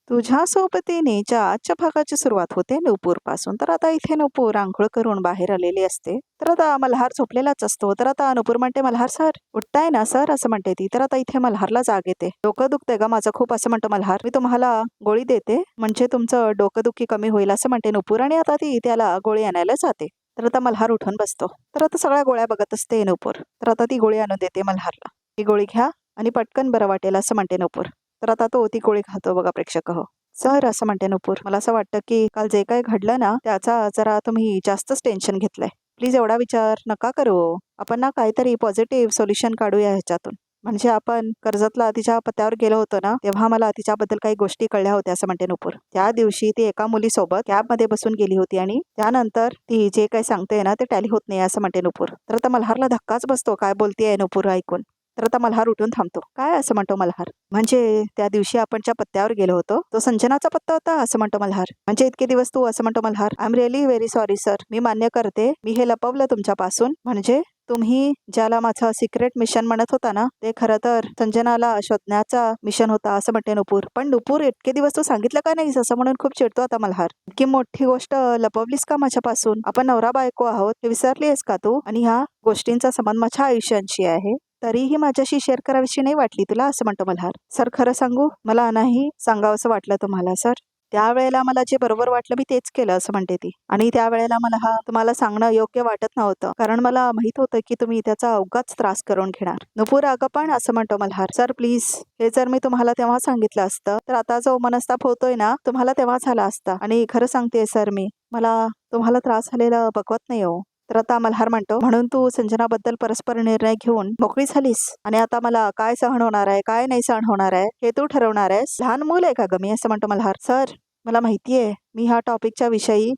तुझ्या सोबतीनेच्या आजच्या भागाची सुरुवात होते नुपूर पासून. तर आता इथे नुपूर आंघोळ करून बाहेर आलेली असते. तर आता मल्हार झोपलेलाच असतो. तर आता नुपूर म्हणते, मल्हार सर उठताय ना सर, असं म्हणते ती. तर आता इथे मल्हारला जाग येते. डोकं दुखतंय का माझं खूप, असं म्हणतो मल्हार. मी तुम्हाला गोळी देते म्हणजे तुमचं डोकंदुखी कमी होईल, असं म्हणते नुपूर. आणि आता ती त्याला गोळी आणायला जाते. तर आता मल्हार उठून बसतो. तर आता सगळ्या गोळ्या बघत असते नुपूर. तर आता ती गोळी आणून देते मल्हारला. ही गोळी घ्या आणि पटकन बरं वाटेल, असं म्हणते नुपूर. तर आता तो ती गोळी खातो बघा प्रेक्षक हो. सर, असं म्हणते नुपूर, मला असं वाटतं की काल जे काही घडलं ना त्याचा जरा तुम्ही जास्तच टेन्शन घेतलंय. प्लीज एवढा विचार नका करू. आपण ना काहीतरी पॉझिटिव्ह सोल्युशन काढूया ह्याच्यातून. म्हणजे आपण कर्जतला तिच्या पत्त्यावर गेलो होतो ना, तेव्हा मला तिच्याबद्दल काही गोष्टी कळल्या होत्या, असं म्हणते नुपूर. त्या दिवशी ती एका मुलीसोबत कॅबमध्ये बसून गेली होती आणि त्यानंतर ती जे काही सांगते ना ते टॅली होत नाही, असं म्हणते नुपूर. तर आता मल्हारला धक्काच बसतो, काय बोलतेय नुपूर ऐकून. तर आता मल्हार उठून थांबतो. काय, असं म्हणतो मल्हार. म्हणजे त्या दिवशी आपण ज्या पत्त्यावर गेलो होतो तो संजनाचा पत्ता होता, असं म्हणतो मल्हार. म्हणजे इतके दिवस तू, असं म्हणतो Malhar. I am really very sorry sir, मी मान्य करते मी हे लपवलं तुमच्यापासून. म्हणजे तुम्ही ज्याला माझं सिक्रेट मिशन म्हणत होता ना ते खरं तर संजनाला शोधण्याचा मिशन होता, असं म्हणते नुपूर. पण नुपूर, इतके दिवस तू सांगितलं का नाहीस, असं म्हणून खूप चिडतो आता मल्हार. इतकी मोठी गोष्ट लपवलीस का माझ्यापासून? आपण नवरा बायको आहोत हे विसरलीस का तू? आणि ह्या गोष्टींचा संबंध माझ्या आयुष्याशी आहे, तरीही माझ्याशी शेअर करावीशी नाही वाटली तुला, असं म्हणतो मल्हार. सर, खरं सांगू, मला नाही सांगावंसं वाटलं तुम्हाला सर. त्यावेळेला मला जे बरोबर वाटलं मी तेच केलं, असं म्हणते ती. आणि त्यावेळेला मला हा तुम्हाला सांगणं योग्य वाटत नव्हतं, कारण मला माहित होतं की तुम्ही त्याचा अवघाच त्रास करून घेणार. नुपूर, अगं पण, असं म्हणतो मल्हार. सर प्लीज, हे जर मी तुम्हाला तेव्हा सांगितलं असतं तर आता जो मनस्ताप होतोय ना तुम्हाला तेव्हा झाला असता. आणि खरं सांगते सर, मला तुम्हाला त्रास झालेला बघवत नाही हो. तर आता मल्हार म्हणतो, म्हणून तू संजनाबद्दल परस्पर निर्णय घेऊन मोकळी झालीस आणि आता मला काय सहन होणार आहे काय नाही सहन होणार आहे हे तू ठरवणार आहेस. लहान मूल आहे का ग मी, असं म्हणतो मल्हार. सर, मला माहितीये मी ह्या टॉपिकच्या विषयी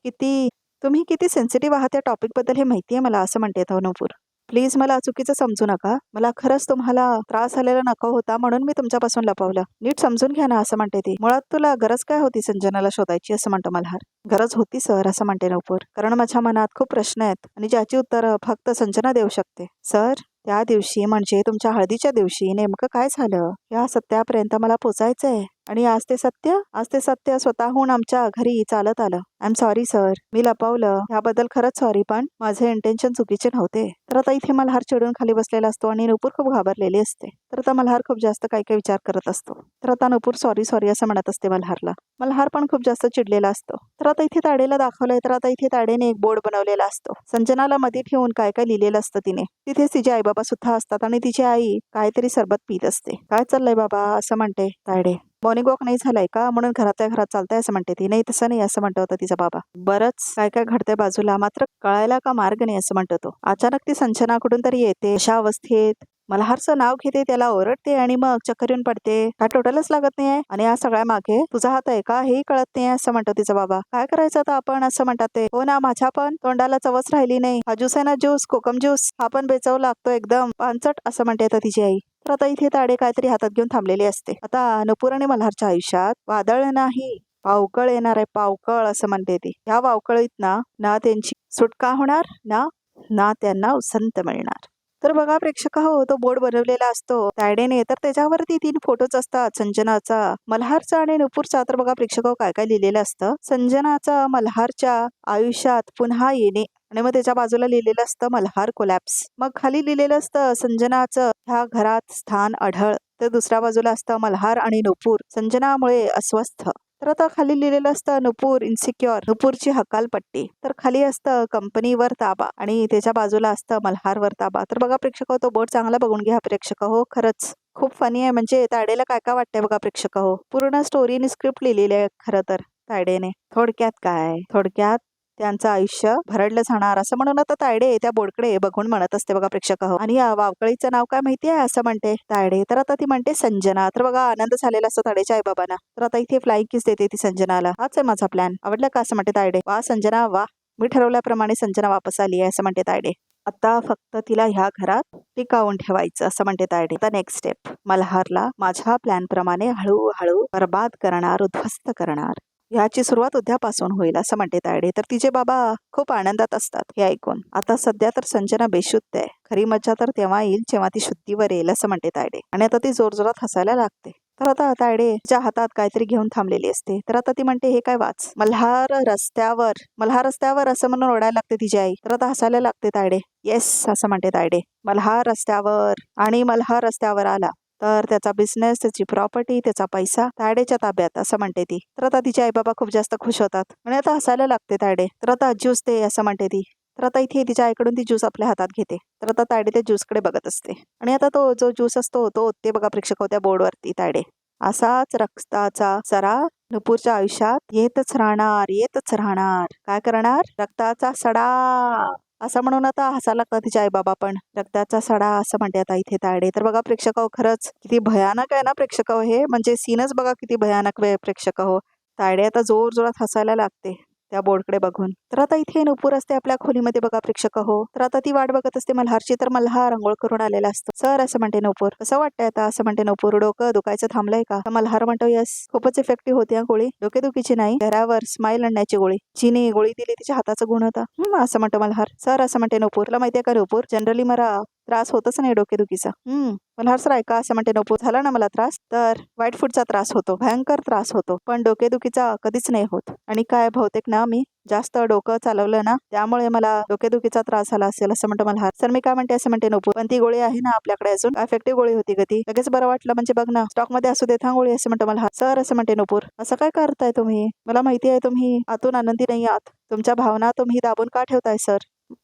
तुम्ही किती सेन्सिटिव्ह आहात, त्या टॉपिक बद्दल हे माहितीये मला, असं म्हणते नुपूर. प्लीज मला चुकीचं समजू नका. मला खरंच तुम्हाला त्रास झालेला नको होता म्हणून मी तुमच्यापासून लपवलं. नीट समजून घ्या ना, असं म्हणते ती. मुळात तुला गरज काय होती संजनाला शोधायची, असं म्हणतो मल्हार. गरज होती सर, असं म्हणते नुपूर, कारण माझ्या मनात खूप प्रश्न आहेत आणि ज्याची उत्तरं फक्त संजना देऊ शकते. सर, त्या दिवशी म्हणजे तुमच्या हळदीच्या दिवशी नेमकं काय झालं या सत्यापर्यंत मला पोचायचंय. आणि आज ते सत्य स्वतःहून आमच्या घरी चालत आलं. आय एम सॉरी सर, मी लपवलं याबद्दल खरंच सॉरी, पण माझे इंटेन्शन चुकीचे नव्हते. तर आता इथे मल्हार चिडून खाली बसलेला असतो आणि नुपूर खूप घाबरलेली असते. तर आता मल्हार खूप जास्त काही काही विचार करत असतो. तर आता नुपूर सॉरी सॉरी असं म्हणत असते मल्हारला. मल्हार पण खूप जास्त चिडलेला असतो. तर आता इथे ताडेला दाखवलंय, तर आता इथे ताडेने एक बोर्ड बनवलेला असतो. संजनाला मध्ये ठेवून काय काय लिहिलेलं असतं तिने. तिथे तिचे आई बाबा सुद्धा असतात आणि तिची आई काहीतरी सरबत पीत असते. काय चाललंय बाबा, असं म्हणते तायडे. मॉर्निंग वॉक नाही झालाय का, म्हणून घरातल्या घरात चालताय, असं म्हणते ती. नाही तसं नाही, असं म्हणतो होता तिचा बाबा. बरंच काय काय घडतंय बाजूला, मात्र कळायला का मार्ग नाही, असं म्हणतो तो. अचानक ती संजना तरी येते. अशा अवस्थेत मल्हारचं नाव घेते, त्याला ओरडते आणि मग चक्कर येऊन पडते. काय टोटलच लागत नाहीये आणि या सगळ्या मागे तुझा हात आहे का हेही कळत नाहीये, असं म्हणतो तिचा बाबा. काय करायचं आता आपण, असं म्हणतात ते. हो ना, माझ्या पण तोंडाला चवच राहिली नाही. हा ज्यूस आहे ना, ज्यूस कोकम ज्यूस, हा पण बेचव लागतो एकदम पानचट, असं म्हणते आता तिची आई. तर आता इथे ताडे काहीतरी हातात घेऊन थांबलेली असते. आता नुपूर आणि मल्हारच्या आयुष्यात वादळ नाही पावकळ येणार आहे, पावकळ, असं म्हणते ती. या पावकळीत ना त्यांची सुटका होणार ना ना त्यांना उसंत मिळणार. तर बघा प्रेक्षक हो, तो बोर्ड बनवलेला असतो तायडेने. तर त्याच्यावरती 3 फोटोच असतात, संजनाचा, मल्हारचा आणि नुपूरचा. तर बघा प्रेक्षक हो, काय काय लिहिलेलं असतं. संजनाचा मल्हारच्या आयुष्यात पुन्हा येणे, आणि मग त्याच्या बाजूला लिहिलेलं असतं मल्हार कोलॅप्स. मग खाली लिहिलेलं असतं संजनाचं ह्या घरात स्थान अढळ. तर दुसऱ्या बाजूला असतं मल्हार आणि नुपूर संजनामुळे अस्वस्थ. तर आता खाली लिहिलेलं असतं नुपूर इन्सिक्युअर, नुपूरची हकालपट्टी. तर खाली असतं कंपनीवर ताबा आणि त्याच्या बाजूला असतं मल्हारवर ताबा. तर बघा प्रेक्षक हो, तो बोर्ड चांगला बघून घ्या प्रेक्षक हो, खरंच खूप फनी आहे. म्हणजे तायडेला काय काय वाटतंय बघा प्रेक्षक हो. पूर्ण स्टोरी स्क्रिप्ट लिहिलेली आहे खरं तर तायडेने. थोडक्यात त्यांचं आयुष्य भरडलं जाणार, असं म्हणून आता तायडे त्या बोर्डकडे बघून म्हणत असते बघा प्रेक्षक हो. आणि या वावकळीचं नाव काय माहितीये, असं म्हणते तायडे. तर आता ती म्हणते संजना. तर बघा आनंद झालेला असतो तायडेच्या आई बाबांना. तर आता इथे फ्लाइंग किस देते ती संजनाला. हाच आहे माझा प्लॅन, आवडला का, असं म्हणते तायडे. वा संजना वा, मी ठरवल्याप्रमाणे संजना वापस आली आहे, असं म्हणते तायडे. आता फक्त तिला ह्या घरात टिकावून ठेवायचं, असं म्हणते तायडे. आता नेक्स्ट स्टेप, मल्हारला माझ्या प्लॅन प्रमाणे हळूहळू बर्बाद करणार, उद्ध्वस्त करणार. ह्याची सुरुवात उद्यापासून होईल, असं म्हणते तायडे. तर तिचे बाबा खूप आनंदात असतात हे ऐकून. आता सध्या तर संजना बेशुद्ध आहे, खरी मज्जा तर तेव्हा येईल जेव्हा ती शुद्धीवर येईल, असं म्हणते तायडे. आणि आता ती जोरजोरात हसायला लागते. तर आता तायडे तिच्या हातात काहीतरी घेऊन थांबलेली असते. तर आता ती म्हणते हे काय वाच. मल्हार रस्त्यावर असं म्हणून ओरडायला लागते तिची आई. तर आता हसायला लागते तायडे. येस असं म्हणते तायडे. मल्हार रस्त्यावर आला तर त्याचा बिझनेस, त्याची प्रॉपर्टी, त्याचा पैसा तायडेच्या ताब्यात असं म्हणते ती. तर आता तिचे आई बाबा खूप जास्त खुश होतात आणि आता हसायला लागते तायडे. तर आता ज्यूस दे असं म्हणते ती. तर आता इथे तिच्या आईकडून ती ज्यूस आपल्या हातात घेते. तर आता तायडे त्या ज्यूसकडे बघत असते आणि आता तो जो ज्यूस असतो तो ते बघा प्रेक्षक होत्या बोर्डवरती तायडे. असाच रक्ताचा सडा नुपूरच्या आयुष्यात येतच राहणार. काय करणार? रक्ताचा सडा असं म्हणून आता हसायला लागतात तिचे आई बाबा पण. रक्ताचा सडा असं म्हणते आता इथे तायडे. तर बघा प्रेक्षक हो, खरंच किती भयानक आहे ना प्रेक्षक हो हे. म्हणजे सीनच बघा किती भयानक प्रेक्षक हो. तायडे आता जोर जोरात हसायला लागते त्या बोर्डकडे बघून. तर आता इथे नुपूर असते आपल्या खोलीमध्ये बघा प्रेक्षक हो. तर आता ती वाट बघत असते मल्हारची. तर मल्हार अंघोळ करून आलेला असतो. सर असं म्हणते नुपूर. कसं वाटतंय आता असं म्हणते नुपूर. डोकं दुखायचं थांबलंय का? तर मल्हार म्हणतो यस, खूपच इफेक्टिव्ह होती गोळी. डोकेदुखीची नाही, चेहऱ्यावर स्माईल आणण्याची गोळी. जिने गोळी दिली तिच्या हाताचा गुण होता. असं म्हणतो मल्हार. सर असं म्हणते नुपूर. तुला माहितीये का नुपूर, जनरली मला त्रास होतच नाही डोकेदुखीचा. मल्हार सर ऐका असं म्हणते नुपूर. झाला ना मला त्रास, तर व्हाईट फूडचा त्रास होतो, भयंकर त्रास होतो, पण डोकेदुखीचा कधीच नाही होत. आणि काय बहुतेक ना मी जास्त डोकं चालवलं ना त्यामुळे मला डोकेदुखीचा त्रास झाला असेल असं म्हणतो मल्हार. सर मी काय म्हणते असं म्हणते नुपूर. पण ती गोळी आहे ना आपल्याकडे अजून, इफेक्टिव्ह गोळी होती ती, लगेच बरं वाटलं म्हणजे बघ ना, स्टॉक मध्ये असू देत हा गोळी असं म्हणतो मल्हार. सर असं म्हणते नुपूर. असं काय करताय तुम्ही? मला माहिती आहे तुम्ही आतून आनंदी नाही आहात. तुमच्या भावना तुम्ही दाबून का ठेवताय सर?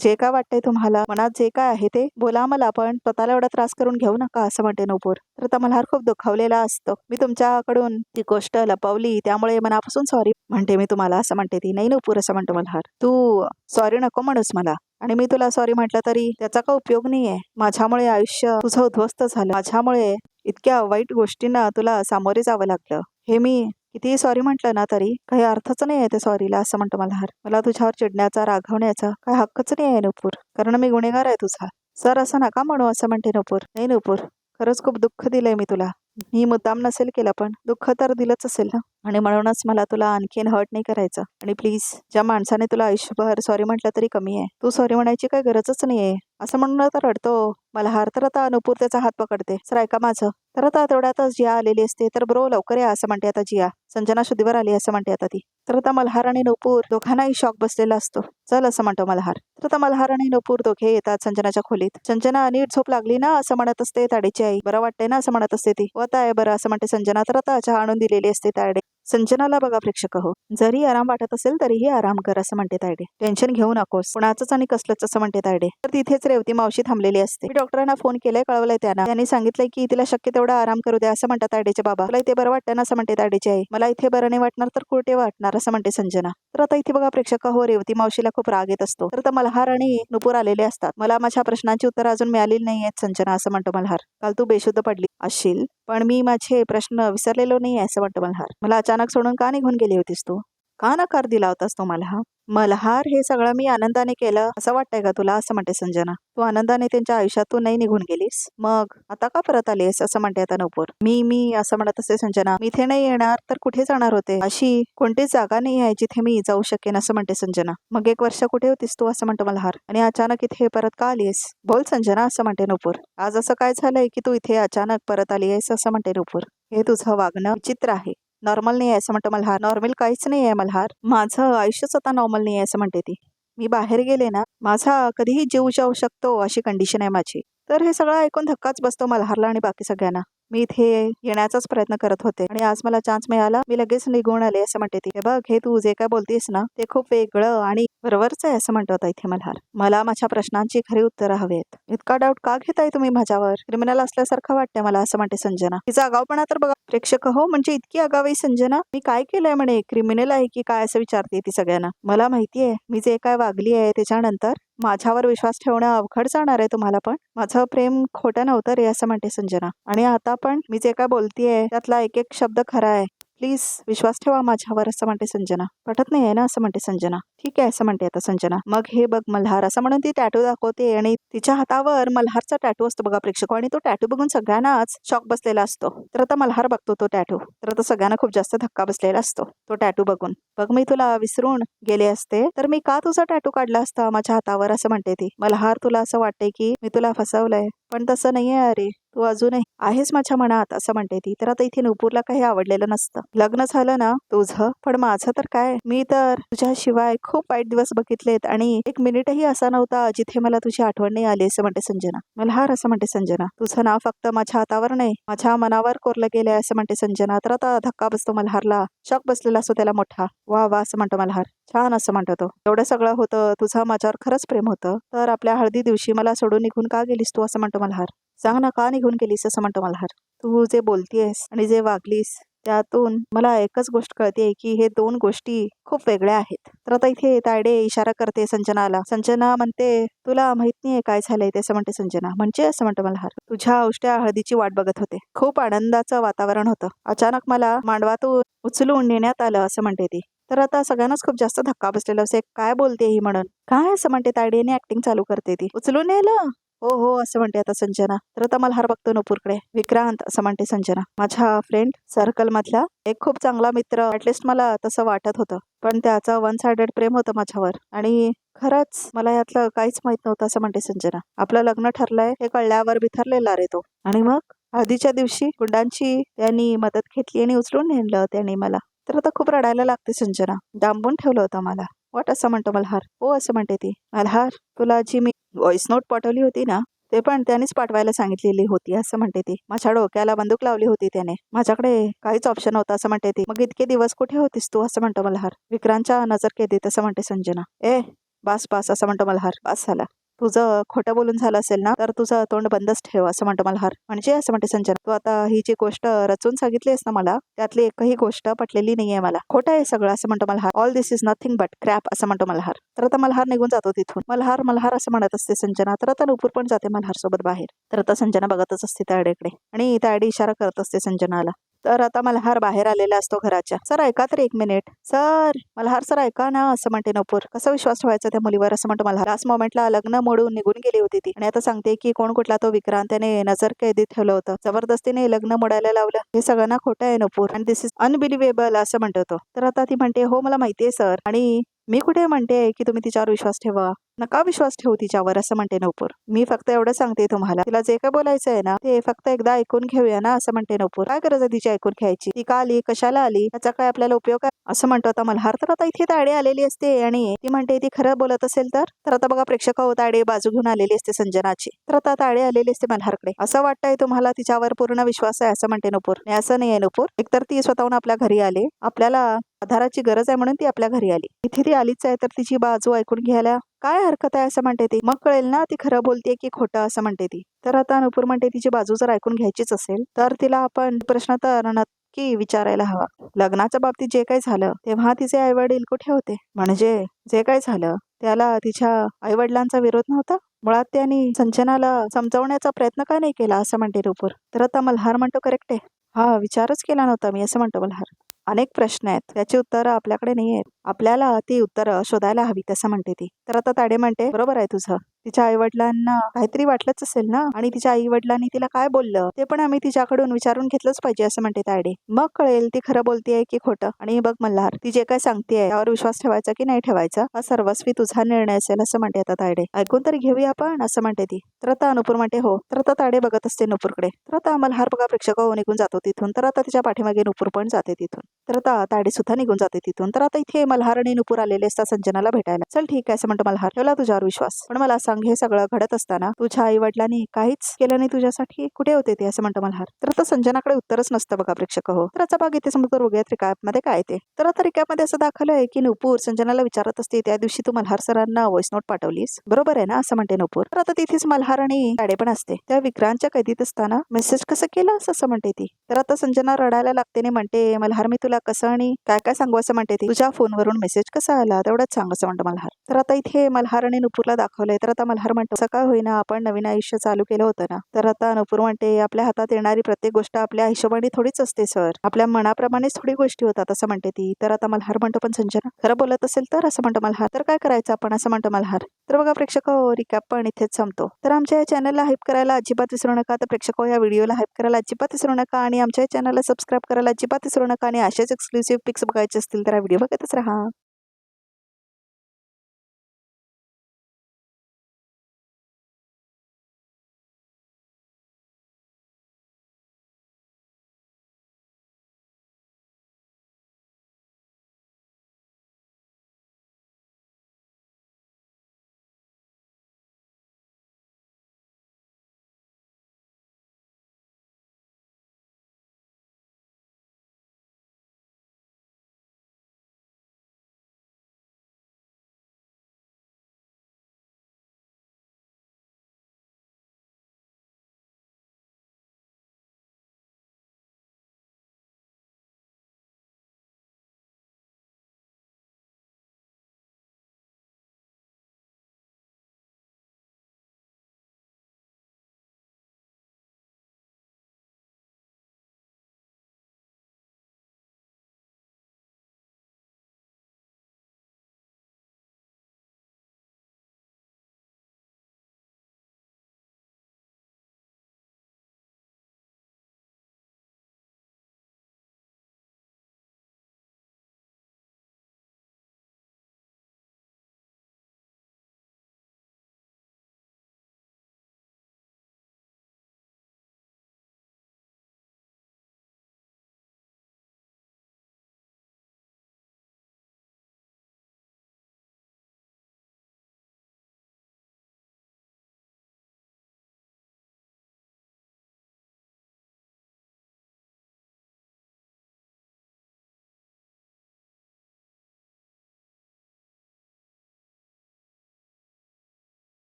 जे काय वाटतंय तुम्हाला मनात, जे काय आहे ते बोला मला, पण स्वतःला एवढा त्रास करून घेऊ नका असं म्हणते नुपूर. तर आता मल्हार खूप दुखावलेला असतो. मी तुमच्याकडून ती गोष्ट लपवली त्यामुळे मनापासून सॉरी म्हणते मी तुम्हाला असं म्हणते ती. नाही नुपूर असं म्हणतो मल्हार. तू सॉरी नको म्हणूस मला, आणि मी तुला सॉरी म्हटलं तरी त्याचा काही उपयोग नाहीये. माझ्यामुळे आयुष्य तुझं उद्ध्वस्त झालं. माझ्यामुळे इतक्या वाईट गोष्टींना तुला सामोरे जावं लागलं. हे मी किती सॉरी म्हटलं ना तरी काही अर्थच नाही आहे त्या सॉरीला असं म्हणतो मल्हार. मला तुझ्यावर चिडण्याचा, रागवण्याचा काय हक्कच नाही आहे नुपूर, कारण मी गुन्हेगार आहे तुझा. सर असं नका म्हणू असं म्हणते नुपूर. नाही नुपूर, खरंच खूप दुःख दिलंय मी तुला. मी मुद्दाम नसेल केलं, पण दुःख तर दिलंच असेल ना, आणि म्हणूनच मला तुला आणखीन हर्ट नाही करायचं. आणि प्लीज, ज्या माणसाने तुला आयुष्यभर सॉरी म्हटलं तरी कमी आहे, तू सॉरी म्हणायची काही गरजच नाहीये असं म्हणून आता रडतो मल्हार. तर आता नुपूर त्याचा हात पकडते. सर ऐका माझं. तर आता तेवढ्यातच जिया आलेली असते. तर ब्रो लवकर या असं म्हणते आता जिया. संजना शुद्धीवर आली असं म्हणते आता ती. तर आता मल्हार आणि नुपूर दोघांनाही शॉक बसलेला असतो. चल असं म्हणतो मल्हार. तर आता मल्हार आणि नुपूर दोघे येतात संजनाच्या खोलीत. संजना नीट झोप लागली ना असं म्हणत असते तायडेची आई. बरं वाटतंय ना असं म्हणत असते ती. होत आहे बरं असं म्हणते संजना. तर आता चहा आणून दिलेली असते तायडे. संजनाला बघा प्रेक्षक हो, जरी आराम वाटत असेल तरीही आराम कर असं म्हणते तायडे. टेन्शन घेऊ नकोस, कुणाचंच आणि कसलंच असं म्हणते तायडे. तर तिथेच रेवती मावशी थांबलेली असते. मी डॉक्टरांना फोन केलाय, कळवलंय त्यांनी सांगितलंय की तिला शक्य तेवढा आराम करू द्या असं म्हणतात तायडेचे बाबा. तुला इथे बरं वाटतं ना असं म्हणते तायडेची आई. मला इथे बरं नाही वाटणार तर कुठे वाटणार असं म्हणते संजना. तर आता इथे बघा प्रेक्षक हो, रेवती मावशीला खूप राग येत असतो. तर मल्हार आणि नुपूर आलेले असतात. मला माझ्या प्रश्नांची उत्तर अजून मिळालेली नाहीयेत संजना असं म्हणतो मल्हार. काल तू बेशुद्ध पडली असशील, पण मी माझे प्रश्न विसरलेलो नाही असं म्हणतो मल्हार. मला अचानक सोडून का निघून गेली होतीस तू? का नकार दिला होतास तू मला? मल्हार, हे सगळं मी आनंदाने केलं असं वाटतंय का तुला असं म्हणते संजना. तू आनंदाने त्यांच्या आयुष्यातून नाही निघून गेलीस, मग आता का परत आलीस असं म्हणते आता नुपूर. मी असं म्हणत असते संजना. मी इथे नाही येणार तर कुठे जाणार होते? अशी कोणतीच जागा नाही आहे जिथे मी जाऊ शकेन असं म्हणते संजना. मग 1 वर्ष कुठे होतीस तू असं म्हणतो मल्हार, आणि अचानक इथे परत का आलीस? बोल संजना असं म्हणते नुपूर. आज असं काय झालंय की तू इथे अचानक परत आली आहेस असं म्हणते नुपूर. हे तुझं वागणं विचित्र आहे, नॉर्मल नाही आहे असं म्हणतो मल्हार. नॉर्मल काहीच नाही आहे मल्हार, माझं आयुष्यच आता नॉर्मल नाही आहे असं म्हणते ती. मी बाहेर गेले ना माझा कधीही जीव जाऊ शकतो अशी कंडिशन आहे माझी. तर हे सगळं ऐकून धक्काच बसतो मल्हारला आणि बाकी सगळ्यांना. मी इथे येण्याचाच प्रयत्न करत होते आणि आज मला चान्स मिळाला, मी लगेच निघून आले असं म्हणते ती. हे बघ, हे तू जे काय बोलतेस ना ते खूप वेगळं आणि बरोबरच आहे असं म्हणतो आता इथे मल्हार. मला माझ्या प्रश्नांची खरी उत्तरं हवीत. इतका डाऊट का घेताय तुम्ही माझ्यावर? क्रिमिनल असल्यासारखं वाटतंय मला असं म्हणते संजना. तिचा आगाऊपणा तर बघा प्रेक्षक हो, म्हणजे इतकी आगाऊ आहे संजना. मी काय केलंय म्हणे, क्रिमिनल आहे की काय असं विचारते ती सगळ्यांना. मला माहितीये मी जे काय वागली आहे त्याच्यानंतर माझ्यावर विश्वास ठेवणं अवघड जाणार आहे तुम्हाला, पण माझं प्रेम खोटं नव्हतं रे असं म्हणते संजना. आणि आता पण मी जे काय बोलतेय त्यातला एक एक शब्द खरा आहे. प्लीज विश्वास ठेवा माझ्यावर असं म्हणते संजना. पटत नाही आहे ना असं म्हणते संजना. ठीक आहे असं म्हणते आता संजना. मग हे बघ मल्हार असं म्हणून ती टॅटू दाखवते आणि तिच्या हातावर मल्हारचा टॅटू असतो बघा प्रेक्षक, आणि तो टॅटू बघून सगळ्यांनाच शॉक बसलेला असतो. तर आता मल्हार बघतो तो टॅटू. तर आता सगळ्यांना खूप जास्त धक्का बसलेला असतो तो टॅटू बघून. बघ, मी तुला विसरून गेले असते तर मी का तुझा टॅटू काढला असता माझ्या हातावर असं म्हणते ती. मल्हार, तुला असं वाटतंय की मी तुला फसवलंय, पण तसं नाहीये अरे. तू अजूनही आहेस माझ्या मनात असं म्हणते ती. तर आता इथे नुपूरला काही आवडलेलं नसतं. लग्न झालं ना तुझं, पण माझं तर काय, मी तर तुझ्याशिवाय खूप वाईट दिवस बघितलेत आणि एक मिनिटही असा नव्हता जिथे मला तुझी आठवण नाही आली असं म्हणते संजना. मल्हार असं म्हणते संजना, तुझं नाव फक्त माझ्या हातावर नाही माझ्या मनावर कोरलं गेलंय असं म्हणते संजना. तर आता धक्का बसतो मल्हारला, शॉक बसलेला असतो त्याला मोठा. वा वा असं म्हणतो मल्हार, छान असं म्हणतो तो. एवढं सगळं होतं, तुझं माझ्यावर खरंच प्रेम होतं, तर आपल्या हळदी दिवशी मला सोडून निघून का गेलीस तू असं म्हणतो मल्हार. सांग ना का निघून गेलीस असं म्हणतो मल्हार. तू जे बोलतीयस आणि जे वागलीस त्यातून मला एकच गोष्ट कळते की हे दोन गोष्टी खूप वेगळ्या आहेत. तर आता इथे तायडे इशारा करते संजनाला. संजना म्हणते तुला माहित नाहीये काय झालंय ते असं म्हणते संजना. म्हणजे असं म्हणतो मल्हार, तुझ्या औष्ट्या हळदीची वाट बघत होते. खूप आनंदाचं वातावरण होतं. अचानक मला मांडवातून उचलून नेण्यात आलं असं म्हणते ती. तर आता सगळ्यांनाच खूप जास्त धक्का बसलेला असे, काय बोलते ही म्हणून. काय असं म्हणते तायडेने ऍक्टिंग चालू करते ती. उचलून नेलं? हो हो असं म्हणते आता संजना. तर आता मल्हार बघतो नुपूरकडे. विक्रांत असं म्हणते संजना, माझ्या फ्रेंड सर्कल मधला एक खूप चांगला मित्र, ऍटलिस्ट मला तसं वाटत होतं, पण त्याचं वन सायडेड प्रेम होतं माझ्यावर आणि खरंच मला यातलं काहीच माहित नव्हतं असं म्हणते संजना. आपलं लग्न ठरलंय हे कळल्यावर बिथरलेला रे तो. आणि मग हळदीच्या दिवशी गुंडांची त्यांनी मदत घेतली आणि उचलून नेलं त्यांनी मला. तर आता खूप रडायला लागते संजना. डांबून ठेवलं होतं मला. वाट असं म्हणतो मल्हार. हो असं म्हणते ती. मल्हार तुला जी मी व्हॉइस नोट पाठवली होती ना, ते पण त्यानेच पाठवायला सांगितलेली होती असं म्हणते ती. माझ्या डोक्याला बंदूक लावली होती त्याने. माझ्याकडे काहीच ऑप्शन नव्हता असं म्हणते ती. मग इतके दिवस कुठे होतीस तू असं म्हणतो मल्हार. विक्रांतच्या नजरकेदीत असं म्हणते संजना. ए बास बास असं म्हणतो मल्हार. बास झाला. तुझं खोटं बोलून झालं असेल ना तर तुझं तोंड बंदच ठेव असं म्हणतो मल्हार. म्हणजे असं म्हणते संजना, तू आता ही जी गोष्ट रचून सांगितलीस ना मला, त्यातली एकही गोष्ट पटलेली नाहीये मला. खोटं आहे सगळं असं म्हणतो Malhar. All this is nothing but crap असं म्हणतो मल्हार. तर आता मल्हार निघून जातो तिथून. मल्हार मल्हार असं म्हणत असते संजना. तर आता नुपूर पण जाते मल्हार सोबत बाहेर. तर आता संजना बघतच असते तायडेकडे आणि तायडे इशारा करत असते संजनाला. तर आता मल्हार बाहेर आलेला असतो घराच्या. सर ऐका तर एक मिनिट. सर मल्हार सर ऐका ना असं म्हणते नुपूर. कसा विश्वास ठेवायचा त्या मुलीवर असं म्हणतो मल्हार. लास्ट मोमेंटला लग्न मोडून निघून गेली होती ती आणि आता सांगते की कोण कुठला तो विक्रांत त्याने नजर कैदीत ठेवलं होतं, जबरदस्तीने लग्न मोडायला लावलं. हे सगळ्यांना खोटं आहे नुपूर आणि दिस इज अनबिलिव्हेबल असं म्हणतो तो. तर आता ती म्हणते हो मला माहितीये सर, आणि मी कुठे म्हणते की तुम्ही तिच्यावर विश्वास ठेवा. नका विश्वास ठेवू तिच्यावर असं म्हणते नुपूर. मी फक्त एवढं सांगते तुम्हाला, तिला जे काय बोलायचं आहे ना ते फक्त एकदा ऐकून घेऊया ना असं म्हणते नुपूर. काय गरज आहे तिची ऐकून घ्यायची? ती का आली, कशाला आली, याचा काय आपल्याला उपयोग आहे असं म्हणतो आता मल्हार. तर आता इथे तायडे आलेली असते आणि ती म्हणते ती खरं बोलत असेल तर आता बघा प्रेक्षक हो, तायडे बाजू घेऊन आलेली असते संजनाची. तर आता तायडे आलेली असते मल्हारकडे. असं वाटतंय तुम्हाला तिच्यावर पूर्ण विश्वास आहे असं म्हणते नुपूर. नाही असं नाहीये नुपूर, एकतर ती स्वतःहून आपल्या घरी आली, आपल्याला आधाराची गरज आहे म्हणून ती आपल्या घरी आली. इथे ती आलीच आहे तर तिची बाजू ऐकून घ्यायला काय हरकत आहे असं म्हणते ती. मग कळेल ना ती खरं बोलतेय की खोटं असं म्हणते ती. तर आता नुपूर म्हणते तिची बाजू जर ऐकून घ्यायचीच असेल तर तिला आपण प्रश्न तर नक्की विचारायला हवा. लग्नाच्या बाबतीत जे काही झालं तेव्हा तिचे आईवडील कुठे होते? म्हणजे जे काही झालं त्याला तिच्या आईवडिलांचा विरोध नव्हता? मुळात त्यांनी संजनाला समजावण्याचा प्रयत्न का नाही केला असं म्हणते नुपूर. तर आता मल्हार म्हणतो करेक्ट आहे. हा विचारच केला नव्हता मी असं म्हणतो मल्हार. अनेक प्रश्न आहेत, त्याची उत्तरं आपल्याकडे नाही आहेत, आपल्याला ती उत्तरं शोधायला हवी असं म्हणते ती. तर आता ताडे म्हणते बरोबर आहे तुझं, तिच्या आईवडिलांना काहीतरी वाटलंच असेल ना, आणि तिच्या आईवडिलांनी तिला काय बोललं ते पण आम्ही तिच्याकडून विचारून घेतलंच पाहिजे असं म्हणते तायडे. मग कळेल ती खरं बोलतेय की खोटं. आणि बघ मल्हार, ती जे काय सांगतेय त्यावर विश्वास ठेवायचा की नाही ठेवायचा हा सर्वस्वी तुझा निर्णय असेल असं म्हणते आता तायडे. ऐकून तरी घेऊया आपण असं म्हणते ती. तर आता नुपूर म्हणते हो. तर आता तायडे बघत असते नुपूरकडे. तर आता मल्हार बघा प्रेक्षक निघून जातो तिथून. तर आता तिच्या पाठीमागे नुपूर पण जाते तिथून. तर आता तायडे सुद्धा निघून जाते तिथून. तर आता इथे मल्हार आणि नुपूर आलेले असतात संजनाला भेटायला. चल ठीक आहे असं म्हणतो मल्हार, ठेवला तुझ्यावर विश्वास, पण मला सांग हे सगळं घडत असताना तुझ्या आई वडिलांनी काहीच केलं नाही तुझ्यासाठी, कुठे होते ते असं म्हणतो मल्हार. तर आता संजनाकडे उत्तरच नसतं बघा प्रेक्षक हो. तर आता भाग इथे समजतो बघूयात रिकॅपमध्ये काय ते. तर आता रिकॅपमध्ये असं दाखवलंय की नुपूर संजनाला विचारत असते त्या दिवशी तू मल्हार सरांना व्हॉइस नोट पाठवलीस बरोबर आहे ना असं म्हणते नुपूर. तर आता तिथेच मल्हार आणि तायडे पण असते. त्या विक्रांतच्या कैदीत असताना मेसेज कसं केलं असं म्हणते ती. तर आता संजना रडायला लागते आणि म्हणते मल्हार मी तुला कसं आणि काय काय सांगू असं म्हणते ती. तुझ्या फोनवरून मेसेज कसा आला तेवढंच सांग असं म्हणतो मल्हार. तर आता इथे मल्हार आणि नुपूरला दाखवलंय. तर आता मल्हार म्हणतो सकाळ होईना आपण नवीन आयुष्य चालू केलं होतं ना. तर आता नुपूर म्हणते आपल्या हातात येणारी प्रत्येक गोष्ट आपल्या हिशोबाने थोडीच असते सर, आपल्या मनाप्रमाणेच थोडी गोष्टी होतात असं म्हणते ती. तर आता मल्हार म्हणतो पण संजना खरं बोलत असेल तर असं म्हणतो मल्हार. तर काय करायचं आपण असं म्हणतो मल्हार. तर बघा प्रेक्षक रिकॅप पण इथेच संपतो. तर आमच्या या चॅनलला हाईप करायला अजिबात विसरू नका. तर प्रेक्षक या व्हिडिओला हाईप करायला अजिबात विसरू नका आणि आमच्या चॅनलला सबस्क्राईब करायला अजिबात विसरू नका. आणि असेच एक्सक्लुसिव्ह पिक्स बघायचे असतील तर हा व्हिडिओ बघतच राहा.